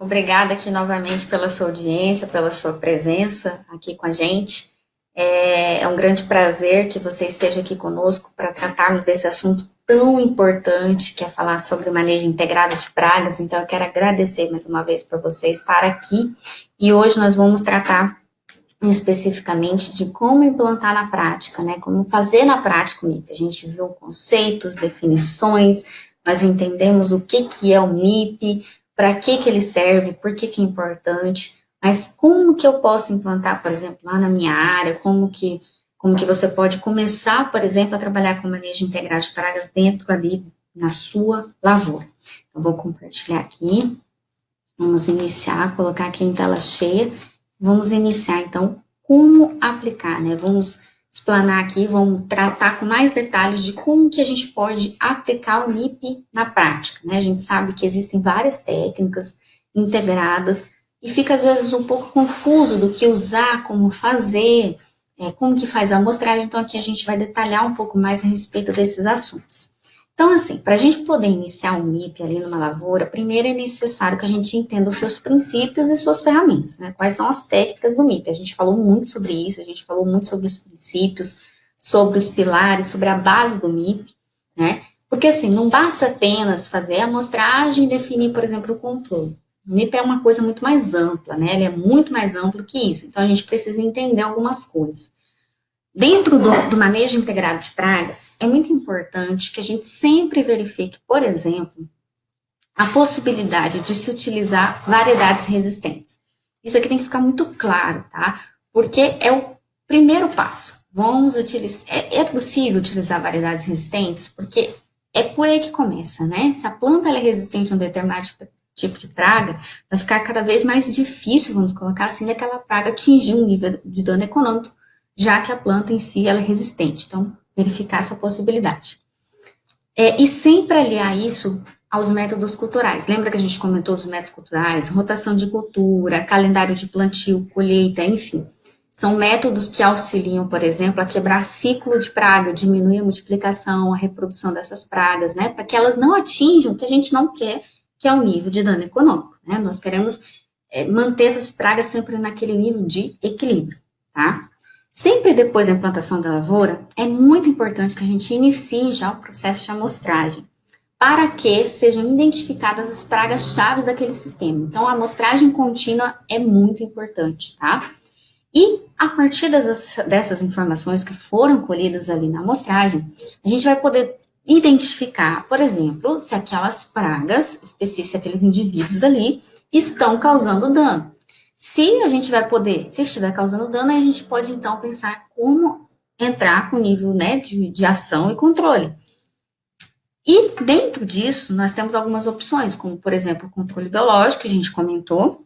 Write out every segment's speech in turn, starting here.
Obrigada aqui novamente pela sua audiência, pela sua presença aqui com a gente. É um grande prazer que você esteja aqui conosco para tratarmos desse assunto tão importante, que é falar sobre manejo integrado de pragas. Então, eu quero agradecer mais uma vez por você estar aqui. E hoje nós vamos tratar especificamente de como implantar na prática, né? Como fazer na prática o MIP. A gente viu conceitos, definições, nós entendemos o que é o MIP, para que ele serve, por que é importante, mas como que eu posso implantar, por exemplo, lá na minha área, como que você pode começar, por exemplo, a trabalhar com manejo integrado de pragas dentro ali na sua lavoura. Eu vou compartilhar aqui, vamos iniciar, colocar aqui em tela cheia. Vamos iniciar, então, como aplicar, né? Vamos explanar aqui, vamos tratar com mais detalhes de como que a gente pode aplicar o MIP na prática, né? A gente sabe que existem várias técnicas integradas e fica, às vezes, um pouco confuso do que usar, como fazer, como que faz a amostragem. Então, aqui a gente vai detalhar um pouco mais a respeito desses assuntos. Então, assim, para a gente poder iniciar um MIP ali numa lavoura, primeiro é necessário que a gente entenda os seus princípios e suas ferramentas, né? Quais são as técnicas do MIP? A gente falou muito sobre isso, a gente falou muito sobre os princípios, sobre os pilares, sobre a base do MIP, né? Porque, assim, não basta apenas fazer a amostragem e definir, por exemplo, o controle. O MIP é uma coisa muito mais ampla, né? Ele é muito mais amplo que isso. Então, a gente precisa entender algumas coisas. Dentro do manejo integrado de pragas, é muito importante que a gente sempre verifique, por exemplo, a possibilidade de se utilizar variedades resistentes. Isso aqui tem que ficar muito claro, tá? Porque é o primeiro passo. Vamos utilizar. É possível utilizar variedades resistentes? Porque é por aí que começa, né? Se a planta é resistente a um determinado tipo de praga, vai ficar cada vez mais difícil, vamos colocar assim, daquela praga atingir um nível de dano econômico, já que a planta em si ela é resistente. Então, verificar essa possibilidade. E sempre aliar isso aos métodos culturais. Lembra que a gente comentou dos métodos culturais? Rotação de cultura, calendário de plantio, colheita, enfim. São métodos que auxiliam, por exemplo, a quebrar ciclo de praga, diminuir a multiplicação, a reprodução dessas pragas, né? Para que elas não atinjam o que a gente não quer, que é o nível de dano econômico, né? Nós queremos manter essas pragas sempre naquele nível de equilíbrio, tá? Sempre depois da implantação da lavoura, é muito importante que a gente inicie já o processo de amostragem, para que sejam identificadas as pragas chaves daquele sistema. Então, a amostragem contínua é muito importante, tá? E a partir dessas informações que foram colhidas ali na amostragem, a gente vai poder identificar, por exemplo, se aquelas pragas específicas, se aqueles indivíduos ali estão causando dano. Se a gente vai poder, se estiver causando dano, a gente pode então pensar como entrar com o nível, né, de ação e controle. E dentro disso, nós temos algumas opções, como, por exemplo, o controle biológico, que a gente comentou,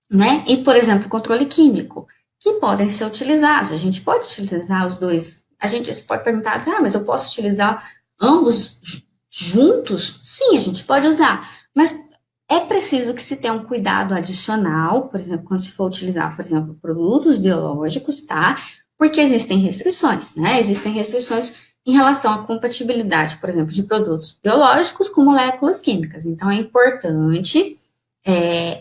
né, e, por exemplo, o controle químico, que podem ser utilizados. A gente pode utilizar os dois. A gente pode perguntar, mas eu posso utilizar ambos juntos? Sim, a gente pode usar, mas é preciso que se tenha um cuidado adicional, por exemplo, quando se for utilizar, por exemplo, produtos biológicos, tá? Porque existem restrições, né? Existem restrições em relação à compatibilidade, por exemplo, de produtos biológicos com moléculas químicas. Então, é importante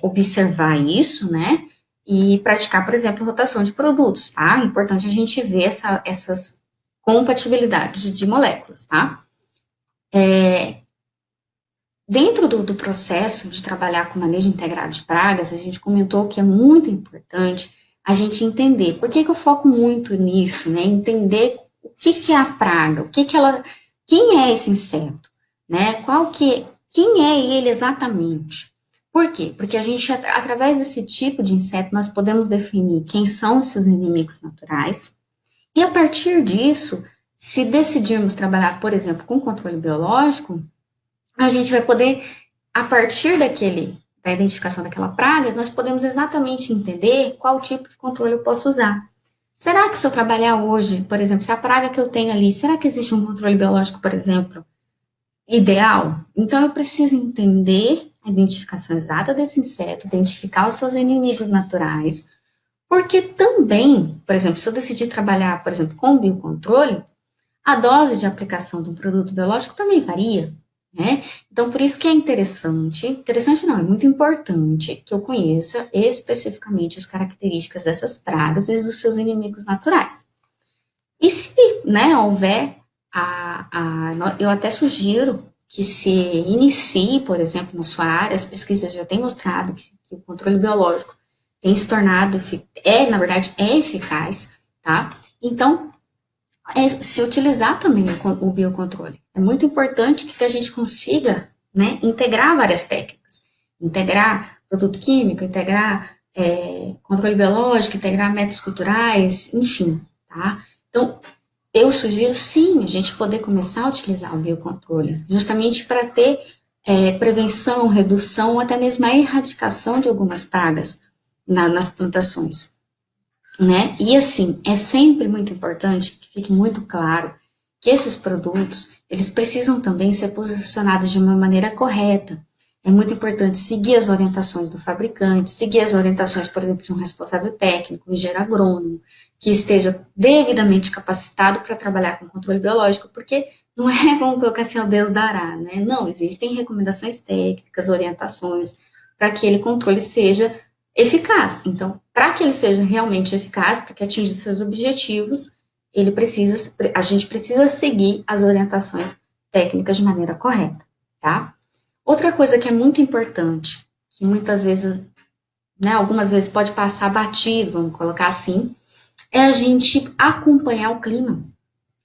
observar isso, né? E praticar, por exemplo, rotação de produtos, tá? É importante a gente ver essas compatibilidades de moléculas, tá? Dentro do processo de trabalhar com manejo integrado de pragas, a gente comentou que é muito importante a gente entender. Por que eu foco muito nisso, né? Entender o que é a praga, quem é esse inseto, né? Quem é ele exatamente? Por quê? Porque a gente, através desse tipo de inseto, nós podemos definir quem são os seus inimigos naturais, e a partir disso, se decidirmos trabalhar, por exemplo, com controle biológico, a gente vai poder, a partir da identificação daquela praga, nós podemos exatamente entender qual tipo de controle eu posso usar. Será que se eu trabalhar hoje, por exemplo, se a praga que eu tenho ali, será que existe um controle biológico, por exemplo, ideal? Então, eu preciso entender a identificação exata desse inseto, identificar os seus inimigos naturais, porque também, por exemplo, se eu decidir trabalhar, por exemplo, com biocontrole, a dose de aplicação de um produto biológico também varia. né? Então, por isso que é interessante não, é muito importante que eu conheça especificamente as características dessas pragas e dos seus inimigos naturais. E se, né, houver eu até sugiro que se inicie, por exemplo, na sua área, as pesquisas já têm mostrado que o controle biológico tem se tornado, na verdade, é eficaz, tá? Então, se utilizar também o biocontrole. É muito importante que a gente consiga, né, integrar várias técnicas. Integrar produto químico, integrar controle biológico, integrar métodos culturais, enfim, tá? Então, eu sugiro, sim, a gente poder começar a utilizar o biocontrole, justamente para ter prevenção, redução, ou até mesmo a erradicação de algumas pragas nas plantações, né? E assim, é sempre muito importante que fique muito claro que esses produtos, eles precisam também ser posicionados de uma maneira correta. É muito importante seguir as orientações do fabricante, seguir as orientações, por exemplo, de um responsável técnico, um engenheiro agrônomo, que esteja devidamente capacitado para trabalhar com controle biológico, porque não é, vamos colocar assim, ao Deus dará, né? Não, existem recomendações técnicas, orientações, para que aquele controle seja eficaz. Então, para que ele seja realmente eficaz, para que atinja seus objetivos, a gente precisa seguir as orientações técnicas de maneira correta, tá? Outra coisa que é muito importante, que muitas vezes, né, algumas vezes pode passar batido, vamos colocar assim, é a gente acompanhar o clima.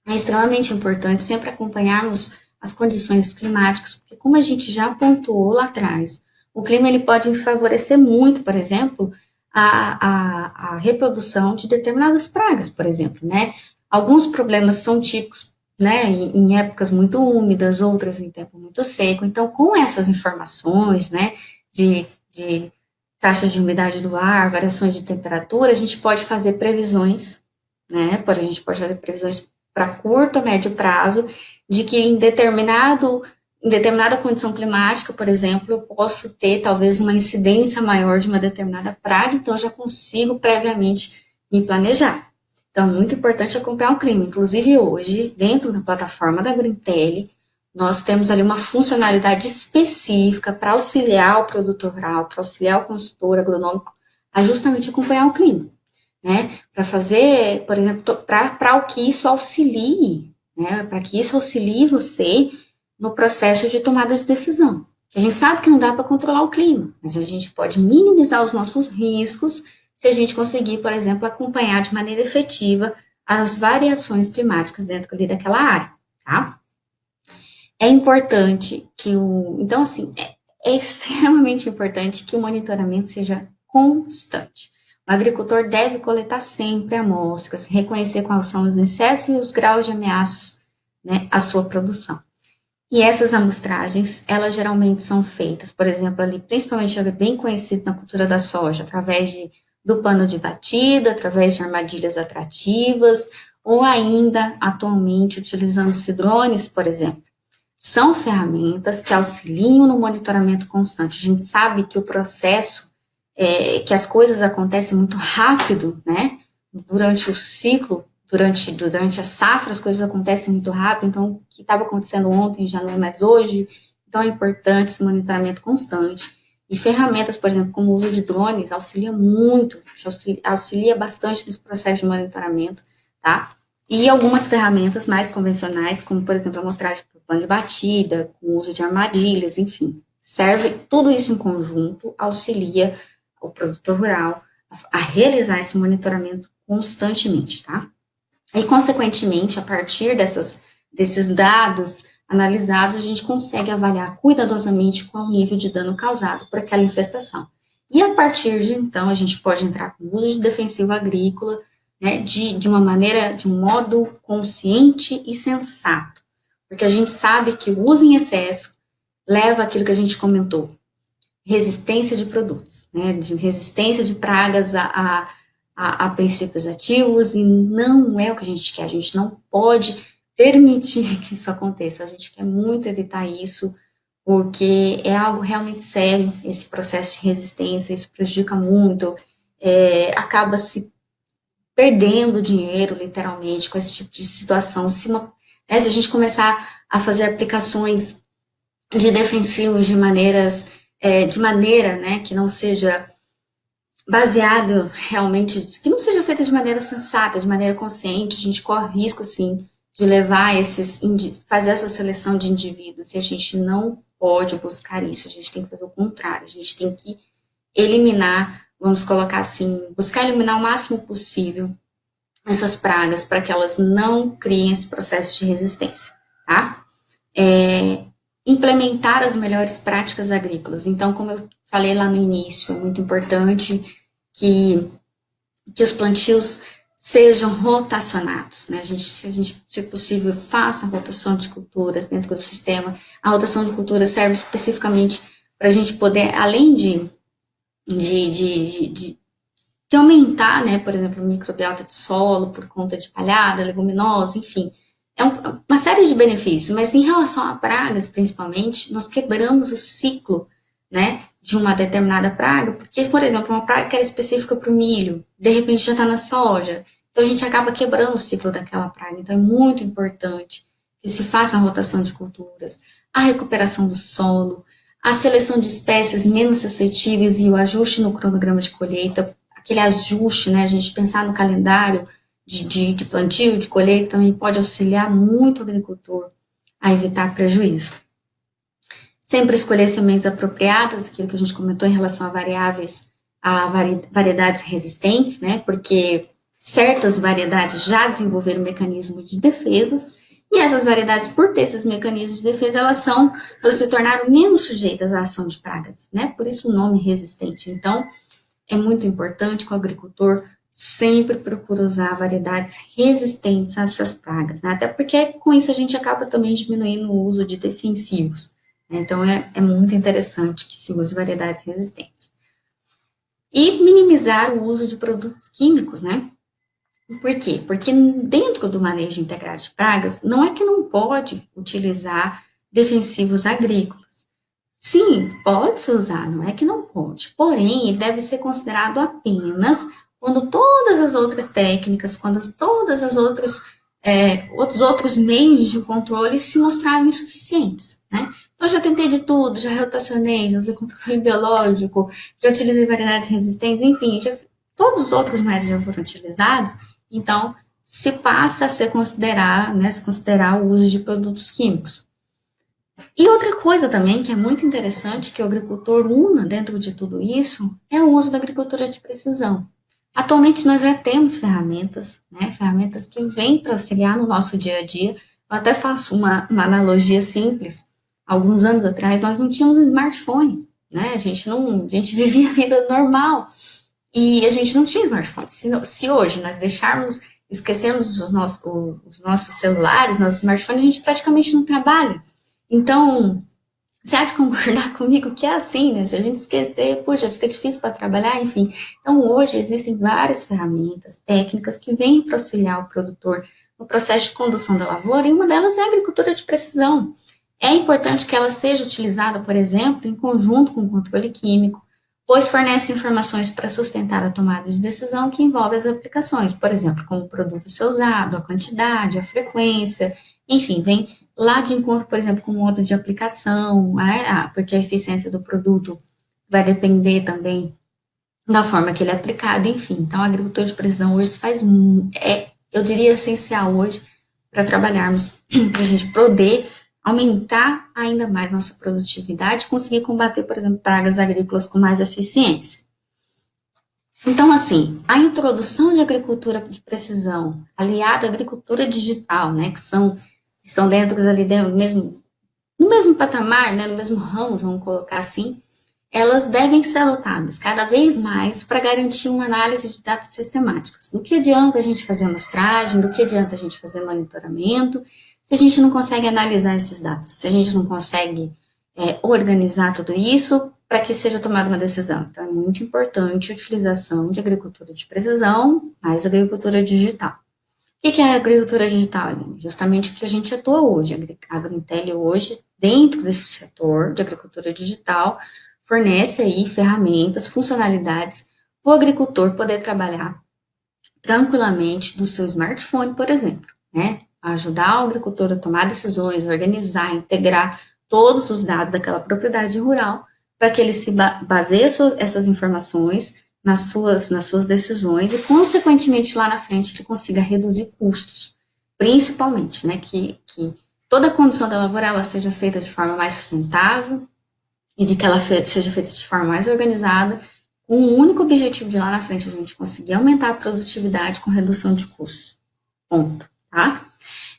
É extremamente importante sempre acompanharmos as condições climáticas, porque como a gente já pontuou lá atrás, o clima ele pode favorecer muito, por exemplo, a reprodução de determinadas pragas, por exemplo, né? Alguns problemas são típicos, né, em épocas muito úmidas, outras em tempo muito seco. Então, com essas informações, né, de taxas de umidade do ar, variações de temperatura, a gente pode fazer previsões, né? A gente pode fazer previsões para curto a médio prazo, de que em determinada condição climática, por exemplo, eu posso ter talvez uma incidência maior de uma determinada praga, então eu já consigo previamente me planejar. Então, é muito importante acompanhar o clima. Inclusive, hoje, dentro da plataforma da GreenTele, nós temos ali uma funcionalidade específica para auxiliar o produtor rural, para auxiliar o consultor agronômico a justamente acompanhar o clima, né? Para fazer, por exemplo, para o que isso auxilie, né? Para que isso auxilie você no processo de tomada de decisão. A gente sabe que não dá para controlar o clima, mas a gente pode minimizar os nossos riscos se a gente conseguir, por exemplo, acompanhar de maneira efetiva as variações climáticas dentro ali daquela área, tá? É importante então assim, é extremamente importante que o monitoramento seja constante. O agricultor deve coletar sempre amostras, reconhecer quais são os insetos e os graus de ameaças, né, à sua produção. E essas amostragens, elas geralmente são feitas, por exemplo, ali, principalmente é bem conhecido na cultura da soja, do pano de batida, através de armadilhas atrativas, ou ainda, atualmente, utilizando-se drones, por exemplo. São ferramentas que auxiliam no monitoramento constante. A gente sabe que o processo, que as coisas acontecem muito rápido, né? Durante o ciclo, durante a safra, as coisas acontecem muito rápido. Então, o que estava acontecendo ontem já não é mais hoje. Então, é importante esse monitoramento constante. E ferramentas, por exemplo, como o uso de drones, auxilia muito, auxilia bastante nesse processo de monitoramento, tá? E algumas ferramentas mais convencionais, como, por exemplo, a amostragem por pano de batida, com o uso de armadilhas, enfim. Tudo isso em conjunto auxilia o produtor rural a realizar esse monitoramento constantemente, tá? E, consequentemente, a partir desses dados analisados, a gente consegue avaliar cuidadosamente qual o nível de dano causado por aquela infestação. E, a partir de então, a gente pode entrar com o uso de defensivo agrícola, né, de um modo consciente e sensato. Porque a gente sabe que o uso em excesso leva àquilo que a gente comentou, resistência de produtos, né, de resistência de pragas a princípios ativos, e não é o que a gente quer, a gente não pode permitir que isso aconteça, a gente quer muito evitar isso, porque é algo realmente sério, esse processo de resistência, isso prejudica muito, acaba se perdendo dinheiro, literalmente, com esse tipo de situação. Se a gente começar a fazer aplicações de defensivos de maneira, né, que não seja baseado realmente, que não seja feita de maneira sensata, de maneira consciente, a gente corre risco, sim, de levar fazer essa seleção de indivíduos, e a gente não pode buscar isso, a gente tem que fazer o contrário, a gente tem que eliminar, vamos colocar assim, buscar eliminar o máximo possível essas pragas para que elas não criem esse processo de resistência, tá? Implementar as melhores práticas agrícolas. Então, como eu falei lá no início, é muito importante que, que os plantios sejam rotacionados, né? Se a gente, se possível, faça a rotação de culturas dentro do sistema. A rotação de culturas serve especificamente para a gente poder, além de, de, de, de aumentar, né, por exemplo, o microbiota de solo por conta de palhada, leguminosa, enfim, uma série de benefícios, mas em relação a pragas, principalmente, nós quebramos o ciclo, né, de uma determinada praga, porque, por exemplo, uma praga que era específica para o milho, de repente já está na soja, então a gente acaba quebrando o ciclo daquela praga, então é muito importante que se faça a rotação de culturas, a recuperação do solo, a seleção de espécies menos suscetíveis e o ajuste no cronograma de colheita, aquele ajuste, né, a gente pensar no calendário de plantio, de colheita, também pode auxiliar muito o agricultor a evitar prejuízo. Sempre escolher sementes apropriadas, aquilo que a gente comentou em relação a variedades resistentes, né, porque certas variedades já desenvolveram mecanismos de defesas, e essas variedades, por ter esses mecanismos de defesa, elas se tornaram menos sujeitas à ação de pragas, né, por isso o nome resistente. Então, é muito importante que o agricultor sempre procure usar variedades resistentes a essas pragas, né? Até porque com isso a gente acaba também diminuindo o uso de defensivos. Né? Então é muito interessante que se use variedades resistentes. E minimizar o uso de produtos químicos, né? Por quê? Porque dentro do manejo integrado de pragas, não é que não pode utilizar defensivos agrícolas. Sim, pode-se usar, não é que não pode. Porém, ele deve ser considerado apenas quando todas as outras técnicas, quando todas as os outros meios de controle se mostrarem insuficientes, né? Então, eu já tentei de tudo, já rotacionei, já usei controle biológico, já utilizei variedades resistentes, enfim, todos os outros métodos já foram utilizados, então se passa a se considerar o uso de produtos químicos. E outra coisa também que é muito interessante que o agricultor una dentro de tudo isso é o uso da agricultura de precisão. Atualmente nós já temos ferramentas, né, ferramentas que vêm para auxiliar no nosso dia a dia. Eu até faço uma analogia simples. Alguns anos atrás nós não tínhamos smartphone, né? A gente vivia a vida normal e a gente não tinha smartphone. Se hoje nós esquecermos os nossos celulares, nossos smartphones, a gente praticamente não trabalha. Então, você há de concordar comigo que é assim, né? Se a gente esquecer, puxa, fica difícil para trabalhar, enfim. Então, hoje existem várias ferramentas, técnicas que vêm para auxiliar o produtor no processo de condução da lavoura, e uma delas é a agricultura de precisão. É importante que ela seja utilizada, por exemplo, em conjunto com o controle químico, pois fornece informações para sustentar a tomada de decisão que envolve as aplicações, por exemplo, como o produto a ser usado, a quantidade, a frequência, enfim, vem lá de encontro, por exemplo, com o modo de aplicação, porque a eficiência do produto vai depender também da forma que ele é aplicado, enfim. Então, a agricultura de precisão hoje eu diria, essencial hoje para trabalharmos, para a gente poder aumentar ainda mais nossa produtividade e conseguir combater, por exemplo, pragas agrícolas com mais eficiência. Então, assim, a introdução de agricultura de precisão, aliada à agricultura digital, né, que estão dentro ali no mesmo patamar, né, no mesmo ramo, vamos colocar assim, elas devem ser adotadas cada vez mais para garantir uma análise de dados sistemáticos. Do que adianta a gente fazer amostragem, do que adianta a gente fazer monitoramento, se a gente não consegue analisar esses dados, se a gente não consegue organizar tudo isso para que seja tomada uma decisão. Então, é muito importante a utilização de agricultura de precisão, mais agricultura digital. O que é a agricultura digital, Aline? Justamente o que a gente atua hoje. A AgroIntel hoje, dentro desse setor de agricultura digital, fornece aí ferramentas, funcionalidades para o agricultor poder trabalhar tranquilamente do seu smartphone, por exemplo, né? Ajudar o agricultor a tomar decisões, organizar, integrar todos os dados daquela propriedade rural, para que ele se baseie essas informações nas suas decisões e, consequentemente, lá na frente, ele consiga reduzir custos, principalmente, né, que toda a condução da lavoura ela seja feita de forma mais sustentável e de que ela seja feita de forma mais organizada, com o único objetivo de lá na frente a gente conseguir aumentar a produtividade com redução de custos. Ponto, tá?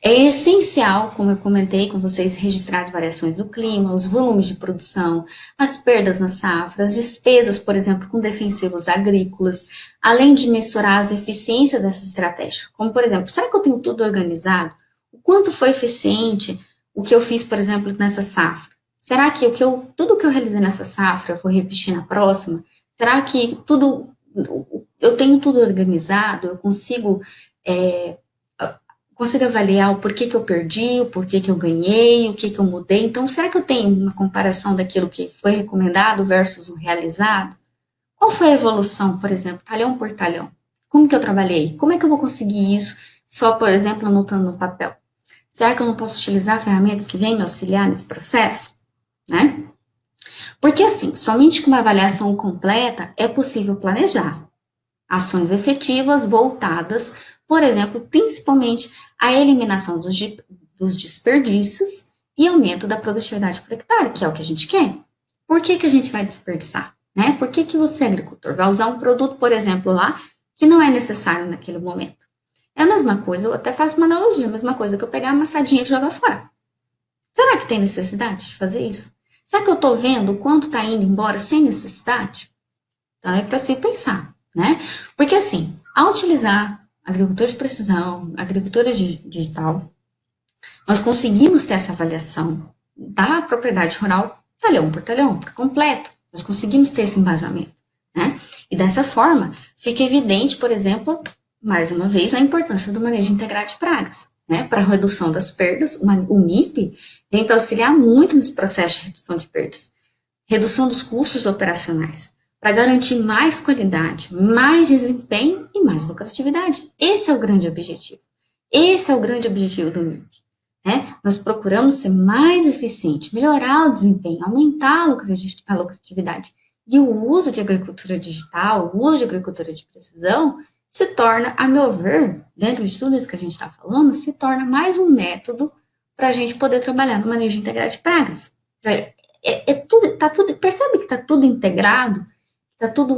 É essencial, como eu comentei com vocês, registrar as variações do clima, os volumes de produção, as perdas na safra, as despesas, por exemplo, com defensivos agrícolas, além de mensurar as eficiências dessa estratégia. Como, por exemplo, será que eu tenho tudo organizado? O quanto foi eficiente o que eu fiz, por exemplo, nessa safra? Será que tudo que eu realizei nessa safra eu vou repetir na próxima? Será que eu tenho tudo organizado? Eu consigo avaliar o porquê que eu perdi, o porquê que eu ganhei, o que eu mudei. Então, será que eu tenho uma comparação daquilo que foi recomendado versus o realizado? Qual foi a evolução, por exemplo, talhão por talhão? Como que eu trabalhei? Como é que eu vou conseguir isso só, por exemplo, anotando no papel? Será que eu não posso utilizar ferramentas que vêm me auxiliar nesse processo? Né? Porque, assim, somente com uma avaliação completa é possível planejar ações efetivas voltadas, por exemplo, principalmente à eliminação dos desperdícios e aumento da produtividade por hectare, que é o que a gente quer. Por que a gente vai desperdiçar? Né? Por que você, agricultor, vai usar um produto, por exemplo, lá, que não é necessário naquele momento? É a mesma coisa, eu até faço uma analogia, a mesma coisa que eu pegar a amassadinha e jogar fora. Será que tem necessidade de fazer isso? Será que eu estou vendo o quanto está indo embora sem necessidade? Então, é para se pensar, né? Porque, assim, ao utilizar agricultura de precisão, agricultura digital, nós conseguimos ter essa avaliação da propriedade rural talhão por talhão, por completo. Nós conseguimos ter esse embasamento, né? E dessa forma, fica evidente, por exemplo, mais uma vez, a importância do manejo integrado de pragas, né? Para a redução das perdas, o MIP vem para auxiliar muito nesse processo de redução de perdas. Redução dos custos operacionais, para garantir mais qualidade, mais desempenho e mais lucratividade. Esse é o grande objetivo. Esse é o grande objetivo do MIP. Né? Nós procuramos ser mais eficiente, melhorar o desempenho, aumentar a lucratividade. E o uso de agricultura digital, o uso de agricultura de precisão, se torna, a meu ver, dentro de tudo isso que a gente está falando, se torna mais um método para a gente poder trabalhar no manejo integrado de pragas. Percebe que está tudo integrado, tudo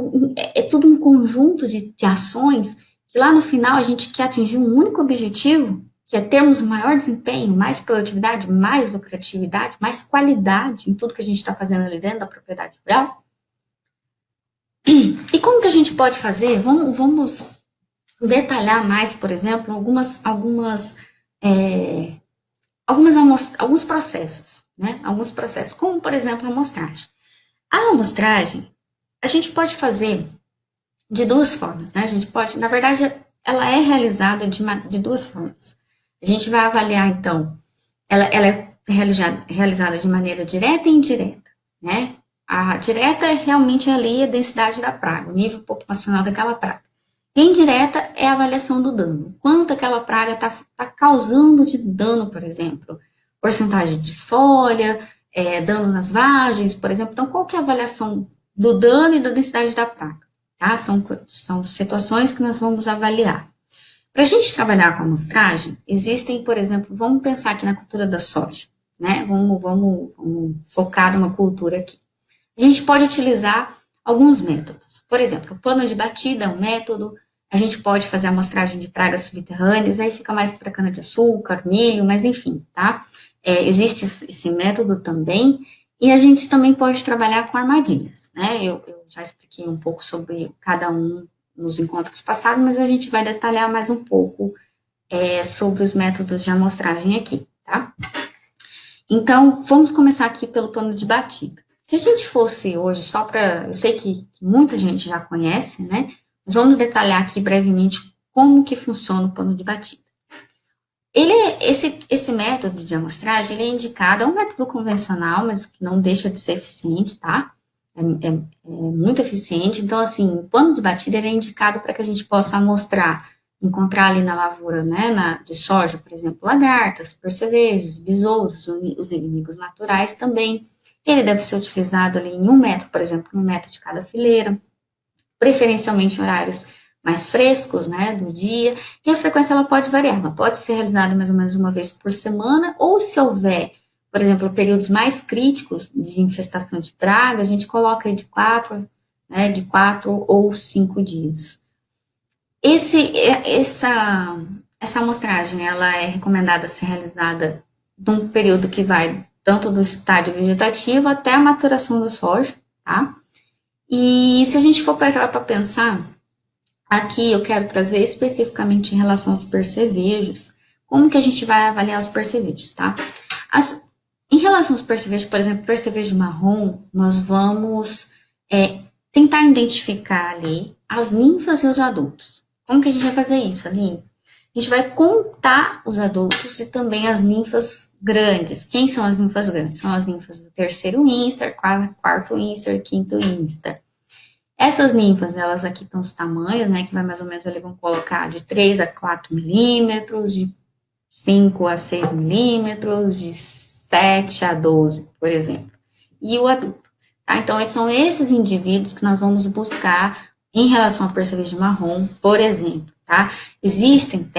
um conjunto de ações que lá no final a gente quer atingir um único objetivo, que é termos maior desempenho, mais produtividade, mais lucratividade, mais qualidade em tudo que a gente está fazendo ali dentro da propriedade rural. E como que a gente pode fazer? Vamos detalhar mais, por exemplo, alguns processos, né? Alguns processos, como, por exemplo, a amostragem. A amostragem, a gente pode fazer de duas formas, né? A gente pode, na verdade, ela é realizada de duas formas. A gente vai avaliar, então, ela é realizada de maneira direta e indireta, né? A direta é realmente ali a densidade da praga, o nível populacional daquela praga. E a indireta é a avaliação do dano. Quanto aquela praga está causando de dano, por exemplo. Porcentagem de desfolha, dano nas vagens, por exemplo. Então, qual que é a avaliação do dano e da densidade da praga? Tá? São situações que nós vamos avaliar. Para a gente trabalhar com a amostragem, existem, por exemplo, vamos pensar aqui na cultura da soja, né? Vamos focar numa cultura aqui. A gente pode utilizar alguns métodos. Por exemplo, o plano de batida é um método, a gente pode fazer a amostragem de pragas subterrâneas, aí fica mais para cana-de-açúcar, milho, mas enfim, tá? Existe esse método também, e a gente também pode trabalhar com armadilhas, né? Eu já expliquei um pouco sobre cada um nos encontros passados, mas a gente vai detalhar mais um pouco sobre os métodos de amostragem aqui, tá? Então, vamos começar aqui pelo plano de batida. Se a gente fosse hoje, só para. Eu sei que muita gente já conhece, né? Mas vamos detalhar aqui brevemente como que funciona o plano de batida. Esse método de amostragem, ele é indicado, é um método convencional, mas que não deixa de ser eficiente, tá? É muito eficiente. Então, assim, o plano de batida ele é indicado para que a gente possa amostrar encontrar ali na lavoura, né, de soja, por exemplo, lagartas, percevejos, besouros, os inimigos naturais também. Ele deve ser utilizado ali em 1 metro, por exemplo, 1 metro de cada fileira, preferencialmente em horários mais frescos, né, do dia, e a frequência ela pode variar, ela pode ser realizada mais ou menos uma vez por semana, ou se houver, por exemplo, períodos mais críticos de infestação de praga, a gente coloca aí de 4 ou 5 dias. Essa amostragem, ela é recomendada ser realizada num período que vai tanto do estágio vegetativo até a maturação da soja, tá? E se a gente for parar para pensar, aqui eu quero trazer especificamente em relação aos percevejos, como que a gente vai avaliar os percevejos, tá? Em relação aos percevejos, por exemplo, percevejo marrom, nós vamos tentar identificar ali as ninfas e os adultos. Como que a gente vai fazer isso, Aline? A gente vai contar os adultos e também as ninfas grandes. Quem são as ninfas grandes? São as ninfas do terceiro instar, quarto instar e quinto instar. Essas ninfas, elas aqui estão os tamanhos, né, que vai mais ou menos, eles vão colocar de 3 a 4 milímetros, de 5 a 6 milímetros, de 7 a 12, por exemplo. E o adulto. Tá? Então, são esses indivíduos que nós vamos buscar em relação ao percevejo marrom, por exemplo. Tá? Existem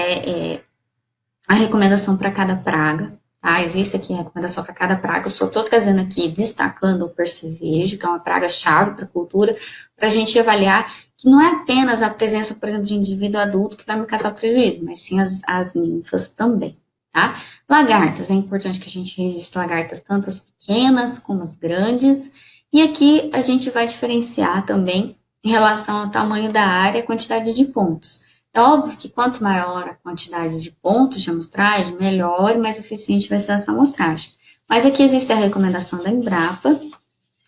a recomendação para cada praga, tá? Existe aqui a recomendação para cada praga. Eu só estou trazendo aqui, destacando o percevejo, que é uma praga-chave para a cultura, para a gente avaliar que não é apenas a presença, por exemplo, de indivíduo adulto que vai me causar prejuízo, mas sim as ninfas também, tá? Lagartas, é importante que a gente registre lagartas, tanto as pequenas como as grandes, e aqui a gente vai diferenciar também em relação ao tamanho da área e a quantidade de pontos. É óbvio que quanto maior a quantidade de pontos de amostragem, melhor e mais eficiente vai ser essa amostragem. Mas aqui existe a recomendação da Embrapa,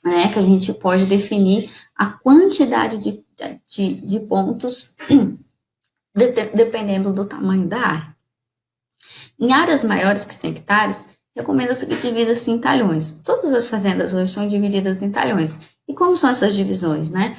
né, que a gente pode definir a quantidade de pontos dependendo do tamanho da área. Em áreas maiores que 100 hectares, recomenda-se que divida-se em talhões. Todas as fazendas hoje são divididas em talhões. E como são essas divisões, né?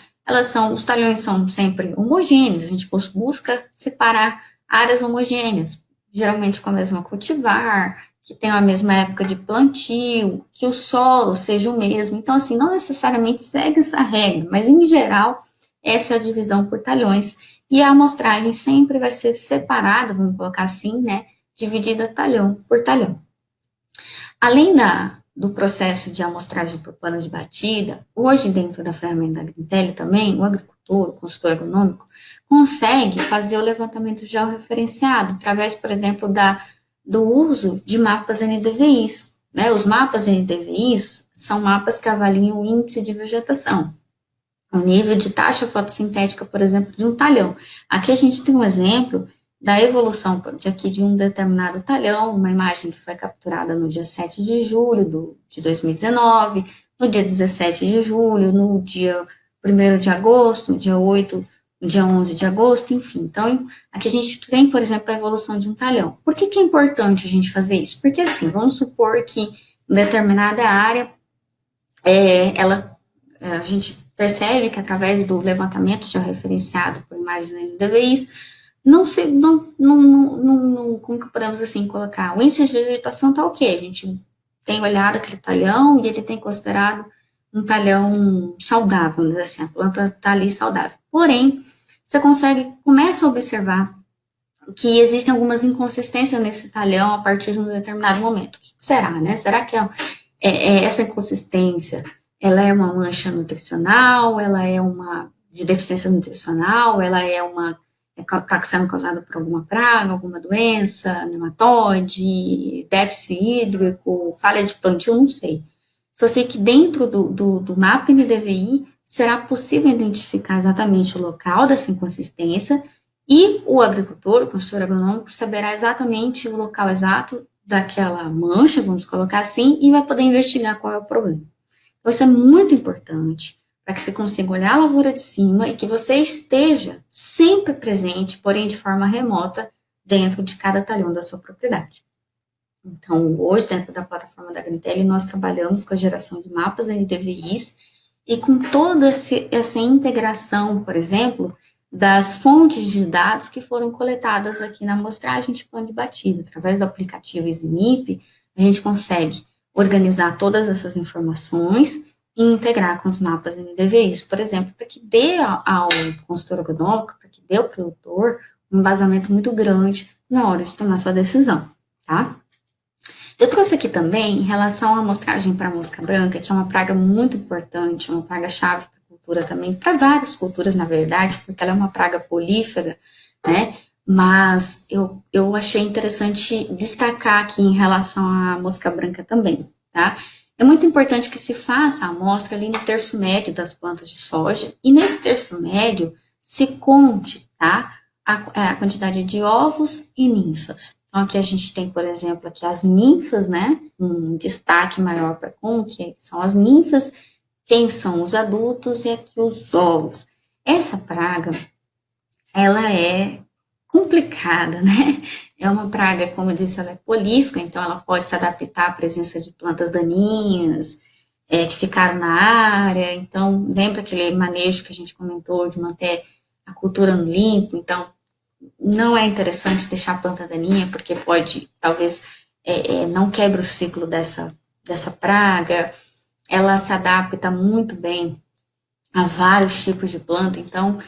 Os talhões são sempre homogêneos, a gente busca separar áreas homogêneas, geralmente com a mesma cultivar, que tenham a mesma época de plantio, que o solo seja o mesmo. Então, assim, não necessariamente segue essa regra, mas em geral, essa é a divisão por talhões. E a amostragem sempre vai ser separada, vamos colocar assim, né? Dividida talhão por talhão. Além do processo de amostragem por plano de batida, hoje dentro da ferramenta da Grintelli também, o agricultor, o consultor agronômico, consegue fazer o levantamento georreferenciado, através, por exemplo, do uso de mapas NDVIs. Né? Os mapas NDVIs são mapas que avaliam o índice de vegetação, o nível de taxa fotossintética, por exemplo, de um talhão. Aqui a gente tem um exemplo da evolução de um determinado talhão, uma imagem que foi capturada no dia 7 de julho de 2019, no dia 17 de julho, no dia 1º de agosto, no dia 8, no dia 11 de agosto, enfim. Então, aqui a gente tem, por exemplo, a evolução de um talhão. Por que é importante a gente fazer isso? Porque, assim, vamos supor que em determinada área, a gente percebe que através do levantamento já referenciado por imagens NDVIs, como que podemos assim colocar? O índice de vegetação está ok, a gente tem olhado aquele talhão e ele tem considerado um talhão saudável, vamos dizer assim, a planta está ali saudável. Porém, você começa a observar que existem algumas inconsistências nesse talhão a partir de um determinado momento. O que será, né? Será que essa inconsistência, ela é uma mancha nutricional, ela é uma de deficiência nutricional, ela é uma está sendo causada por alguma praga, alguma doença, nematóide, déficit hídrico, falha de plantio, não sei. Só sei que dentro do mapa NDVI será possível identificar exatamente o local dessa inconsistência e o agricultor, o consultor agronômico, saberá exatamente o local exato daquela mancha, vamos colocar assim, e vai poder investigar qual é o problema. Então, isso é muito importante para que você consiga olhar a lavoura de cima e que você esteja sempre presente, porém de forma remota, dentro de cada talhão da sua propriedade. Então, hoje, dentro da plataforma da Grintelli, nós trabalhamos com a geração de mapas NDVIs e com toda essa integração, por exemplo, das fontes de dados que foram coletadas aqui na amostragem de plano de batida. Através do aplicativo EasyMIP, a gente consegue organizar todas essas informações e integrar com os mapas NDVIs, por exemplo, para que dê ao consultor agronômico, para que dê ao produtor um embasamento muito grande na hora de tomar sua decisão, tá? Eu trouxe aqui também, em relação à amostragem para mosca branca, que é uma praga muito importante, uma praga-chave para a cultura também, para várias culturas, na verdade, porque ela é uma praga polífaga, né? Mas eu achei interessante destacar aqui em relação à mosca branca também, tá? É muito importante que se faça a amostra ali no terço médio das plantas de soja, e nesse terço médio se conte, tá? A quantidade de ovos e ninfas. Então, aqui a gente tem, por exemplo, aqui as ninfas, né? Um destaque maior para como que são as ninfas, quem são os adultos e aqui os ovos. Essa praga, ela é complicada, né? É uma praga, como eu disse, ela é polífica, então ela pode se adaptar à presença de plantas daninhas, que ficaram na área. Então, lembra aquele manejo que a gente comentou de manter a cultura no limpo? Então, não é interessante deixar a planta daninha, porque pode, talvez, não quebra o ciclo dessa praga. Ela se adapta muito bem a vários tipos de planta, então,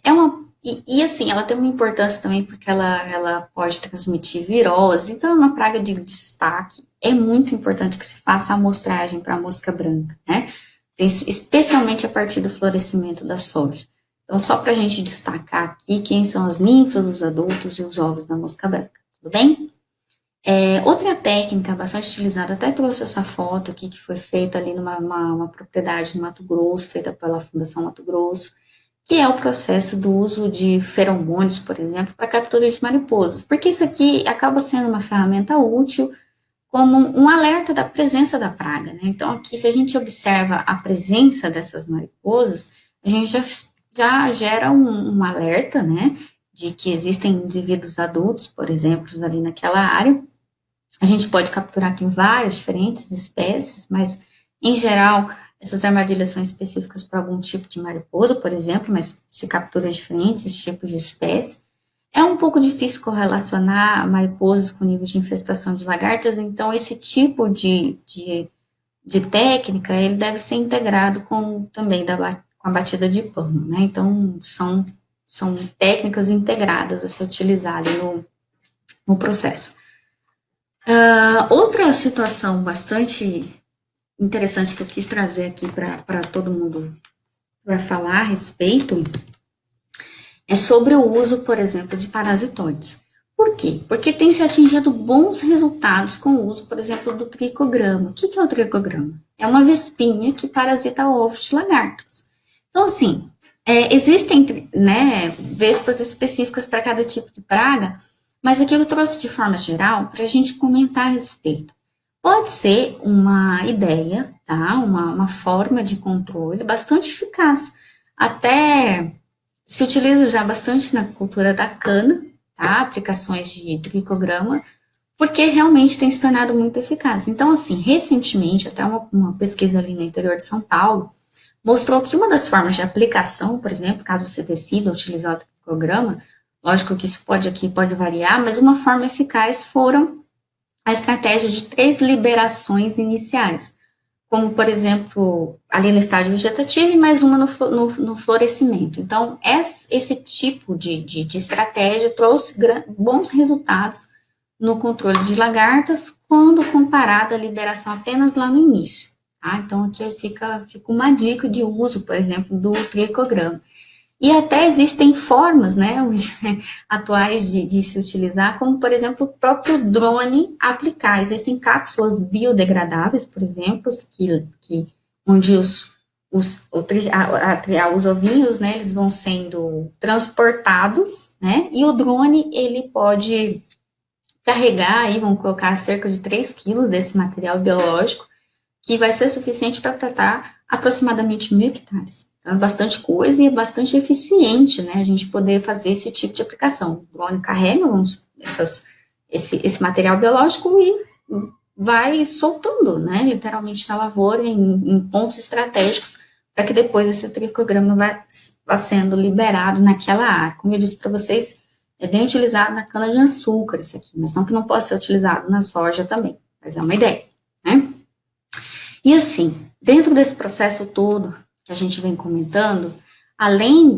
é uma. E assim, ela tem uma importância também porque ela pode transmitir virose, então é uma praga de destaque. É muito importante que se faça a amostragem para a mosca branca, né? Especialmente a partir do florescimento da soja. Então, só para a gente destacar aqui quem são as ninfas, os adultos e os ovos da mosca branca, tudo bem? Outra técnica bastante utilizada, até trouxe essa foto aqui que foi feita ali numa uma propriedade no Mato Grosso, feita pela Fundação Mato Grosso, que é o processo do uso de feromônios, por exemplo, para captura de mariposas, porque isso aqui acaba sendo uma ferramenta útil como um alerta da presença da praga, né? Então, aqui, se a gente observa a presença dessas mariposas, a gente já gera um alerta, né, de que existem indivíduos adultos, por exemplo, ali naquela área. A gente pode capturar aqui várias diferentes espécies, mas, em geral, essas armadilhas são específicas para algum tipo de mariposa, por exemplo, mas se captura diferentes tipos de espécies. É um pouco difícil correlacionar mariposas com nível de infestação de lagartas, então esse tipo de técnica, ele deve ser integrado com também com a batida de pano, né? Então, são técnicas integradas a ser utilizadas no processo. Outra situação bastante interessante que eu quis trazer aqui para todo mundo para falar a respeito é sobre o uso, por exemplo, de parasitoides. Por quê? Porque tem se atingido bons resultados com o uso, por exemplo, do tricograma. O que é o tricograma? É uma vespinha que parasita ovos de lagartas. Então, assim, existem, né, vespas específicas para cada tipo de praga, mas aqui eu trouxe de forma geral para a gente comentar a respeito. Pode ser uma ideia, tá? Uma forma de controle bastante eficaz. Até se utiliza já bastante na cultura da cana, tá? Aplicações de tricograma, porque realmente tem se tornado muito eficaz. Então, assim, recentemente, até uma pesquisa ali no interior de São Paulo, mostrou que uma das formas de aplicação, por exemplo, caso você decida utilizar o tricograma, lógico que isso pode variar, mas uma forma eficaz foram a estratégia de 3 liberações iniciais, como, por exemplo, ali no estágio vegetativo e mais uma no florescimento. Então, esse tipo de estratégia trouxe bons resultados no controle de lagartas, quando comparada à liberação apenas lá no início. Tá? Então, aqui fica uma dica de uso, por exemplo, do tricograma. E até existem formas, né, atuais de se utilizar, como, por exemplo, o próprio drone aplicar. Existem cápsulas biodegradáveis, por exemplo, onde os ovinhos, né, eles vão sendo transportados, né, e o drone, ele pode carregar, aí vão colocar cerca de 3 quilos desse material biológico, que vai ser suficiente para tratar aproximadamente 1.000 hectares. Então, é bastante coisa e é bastante eficiente, né, a gente poder fazer esse tipo de aplicação. O drone carrega esse material biológico e vai soltando, né, literalmente na lavoura, em pontos estratégicos, para que depois esse tricograma vá sendo liberado naquela área. Como eu disse para vocês, é bem utilizado na cana-de-açúcar isso aqui, mas não que não possa ser utilizado na soja também, mas é uma ideia, né? E assim, dentro desse processo todo que a gente vem comentando, além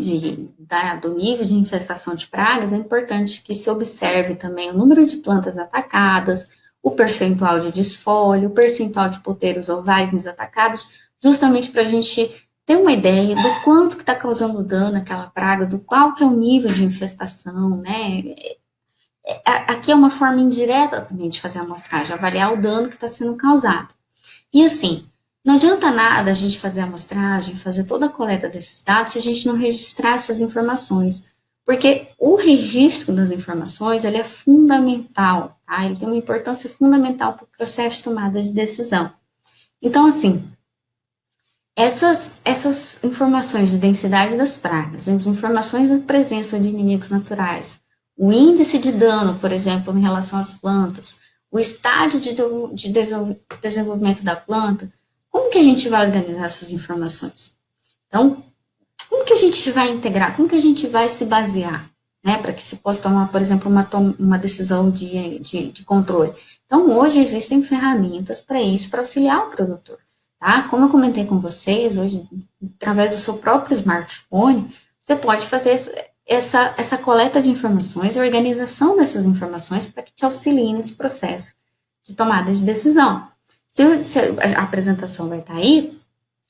do nível de infestação de pragas, é importante que se observe também o número de plantas atacadas, o percentual de desfolho, o percentual de poteiros ou vagnes atacados, justamente para a gente ter uma ideia do quanto que está causando dano aquela praga, do qual que é o nível de infestação, né? Aqui é uma forma indireta também de fazer a amostragem, avaliar o dano que está sendo causado. E assim, não adianta nada a gente fazer a amostragem, fazer toda a coleta desses dados se a gente não registrar essas informações. Porque o registro das informações, ele é fundamental, tá? Ele tem uma importância fundamental para o processo de tomada de decisão. Então, assim, essas informações de densidade das pragas, as informações da presença de inimigos naturais, o índice de dano, por exemplo, em relação às plantas, o estágio de desenvolvimento da planta, como que a gente vai organizar essas informações? Então, como que a gente vai integrar? Como que a gente vai se basear, né, para que se possa tomar, por exemplo, uma decisão de controle? Então, hoje existem ferramentas para isso, para auxiliar o produtor. Tá? Como eu comentei com vocês, hoje, através do seu próprio smartphone, você pode fazer essa coleta de informações e organização dessas informações para que te auxilie nesse processo de tomada de decisão. Se a apresentação vai estar aí,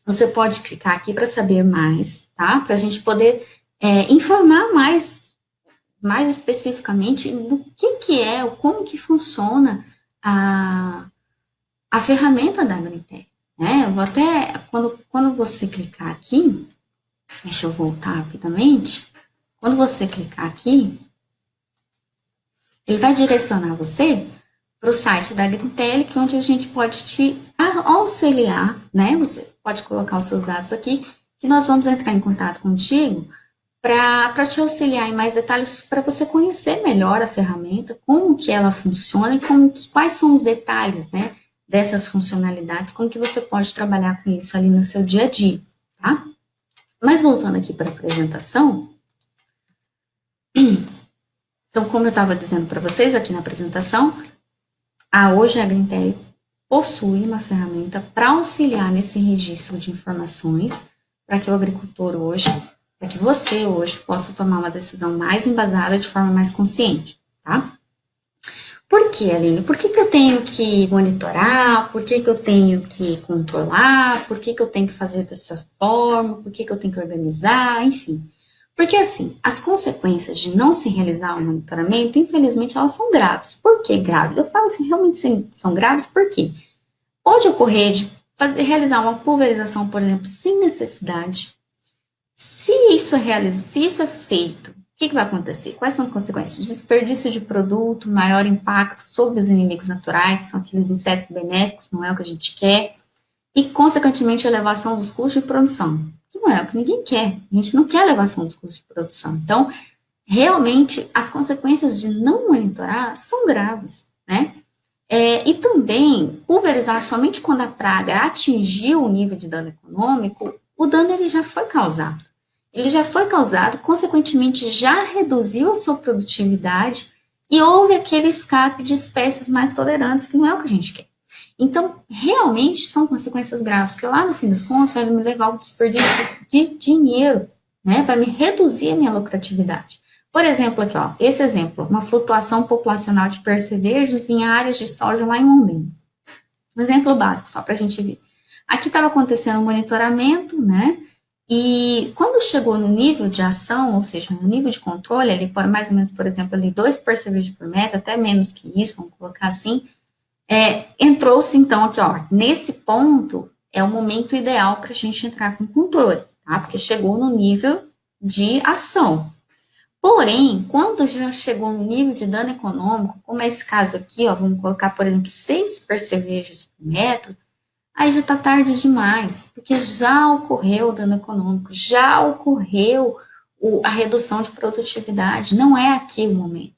você pode clicar aqui para saber mais, tá? Para a gente poder informar mais especificamente do que é, como que funciona a ferramenta da AgriTech. Eu vou até, quando você clicar aqui, deixa eu voltar rapidamente, quando você clicar aqui, ele vai direcionar você para o site da AgriTech, onde a gente pode te auxiliar, né? Você pode colocar os seus dados aqui, que nós vamos entrar em contato contigo para te auxiliar em mais detalhes, para você conhecer melhor a ferramenta, como que ela funciona e quais são os detalhes, né? Dessas funcionalidades, como que você pode trabalhar com isso ali no seu dia a dia, tá? Mas voltando aqui para a apresentação, então, como eu estava dizendo para vocês aqui na apresentação, hoje a Greentel possui uma ferramenta para auxiliar nesse registro de informações, para que o agricultor hoje, para que você hoje possa tomar uma decisão mais embasada, de forma mais consciente, tá? Por que, Aline? Por que eu tenho que monitorar? Por que eu tenho que controlar? Por que eu tenho que fazer dessa forma? Por que eu tenho que organizar? Enfim. Porque, assim, as consequências de não se realizar o monitoramento, infelizmente, elas são graves. Por que graves? Eu falo assim, realmente são graves porque pode ocorrer de realizar uma pulverização, por exemplo, sem necessidade. Se isso é feito, o que vai acontecer? Quais são as consequências? Desperdício de produto, maior impacto sobre os inimigos naturais, que são aqueles insetos benéficos, não é o que a gente quer, e, consequentemente, elevação dos custos de produção, que não é o que ninguém quer. A gente não quer elevação dos custos de produção. Então, realmente, as consequências de não monitorar são graves, né? E também, pulverizar somente quando a praga atingiu o nível de dano econômico, o dano ele já foi causado. Ele já foi causado, consequentemente, já reduziu a sua produtividade e houve aquele escape de espécies mais tolerantes, que não é o que a gente quer. Então, realmente são consequências graves, que lá no fim das contas vai me levar ao desperdício de dinheiro, né? Vai me reduzir a minha lucratividade. Por exemplo, aqui, ó, esse exemplo, uma flutuação populacional de percevejos em áreas de soja lá em Londrina. Um exemplo básico, só para a gente ver. Aqui estava acontecendo um monitoramento, né? E quando chegou no nível de ação, ou seja, no nível de controle, ali por mais ou menos, por exemplo, ali 2 percevejos por metro, até menos que isso, vamos colocar assim, entrou-se então aqui, ó, nesse ponto é o momento ideal para a gente entrar com controle, tá? Porque chegou no nível de ação. Porém, quando já chegou no nível de dano econômico, como é esse caso aqui, ó, vamos colocar, por exemplo, 6 percevejos por metro, aí já está tarde demais, porque já ocorreu o dano econômico, já ocorreu a redução de produtividade, não é aqui o momento.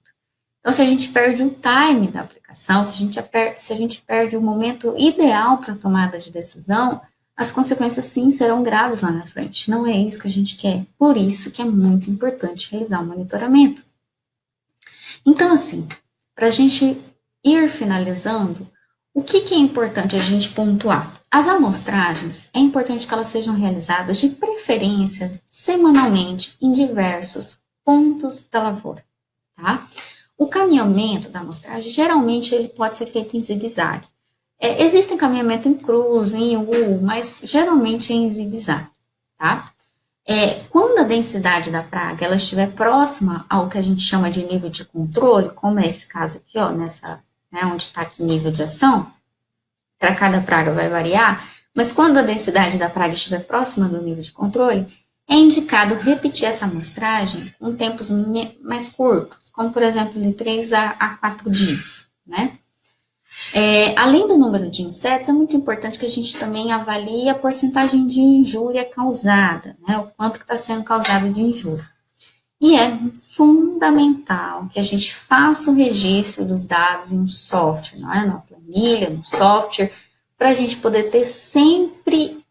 Então, se a gente perde o time da aplicação, se a gente perde o momento ideal para a tomada de decisão, as consequências sim serão graves lá na frente. Não é isso que a gente quer. Por isso que é muito importante realizar o monitoramento. Então, assim, para a gente ir finalizando, o que é importante a gente pontuar? As amostragens, é importante que elas sejam realizadas de preferência semanalmente em diversos pontos da lavoura, tá? O caminhamento da amostragem, geralmente, ele pode ser feito em zigue-zague. Existe caminhamento em cruz, em U, mas geralmente é em zigue-zague, tá? Quando a densidade da praga ela estiver próxima ao que a gente chama de nível de controle, como é esse caso aqui, ó, nessa, né, onde está aqui nível de ação, para cada praga vai variar, mas quando a densidade da praga estiver próxima do nível de controle, é indicado repetir essa amostragem com tempos mais curtos, como por exemplo de 3 a 4 dias, né? Além do número de insetos, é muito importante que a gente também avalie a porcentagem de injúria causada, né? O quanto que está sendo causado de injúria. E é fundamental que a gente faça o registro dos dados em um software, não é? Numa planilha, num software, para a gente poder ter sempre,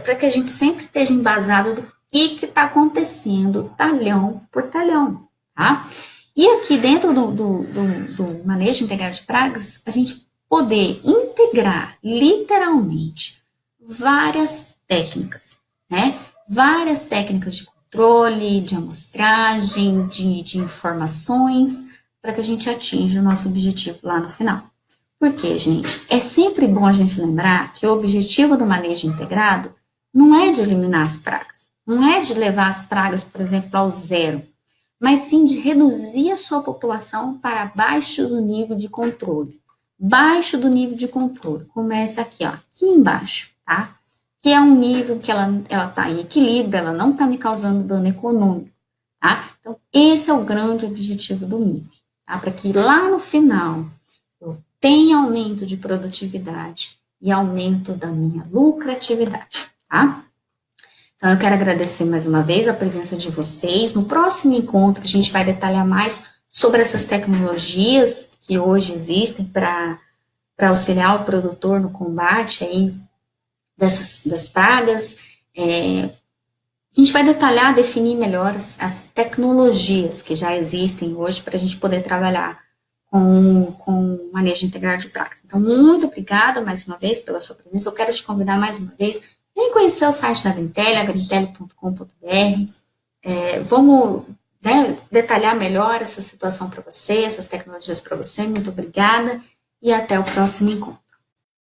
para que a gente sempre esteja embasado do que está acontecendo, talhão por talhão, tá? E aqui dentro do manejo integrado de pragas, a gente poder integrar literalmente várias técnicas, né? Várias técnicas de controle, de amostragem, de informações, para que a gente atinja o nosso objetivo lá no final. Porque, gente, é sempre bom a gente lembrar que o objetivo do manejo integrado não é de eliminar as pragas, não é de levar as pragas, por exemplo, ao zero, mas sim de reduzir a sua população para baixo do nível de controle. Baixo do nível de controle. Começa aqui, ó, aqui embaixo, tá? Que é um nível que ela está em equilíbrio, ela não está me causando dano econômico, tá? Então, esse é o grande objetivo do MIP, tá? Para que lá no final eu tenha aumento de produtividade e aumento da minha lucratividade, tá? Então, eu quero agradecer mais uma vez a presença de vocês. No próximo encontro, a gente vai detalhar mais sobre essas tecnologias que hoje existem para auxiliar o produtor no combate aí das pragas. A gente vai detalhar, definir melhor as tecnologias que já existem hoje para a gente poder trabalhar com manejo integrado de pragas. Então, muito obrigada mais uma vez pela sua presença. Eu quero te convidar mais uma vez. Vem conhecer o site da Greentelli, agreentelli.com.br. Vamos, né, detalhar melhor essa situação para você, essas tecnologias para você. Muito obrigada e até o próximo encontro.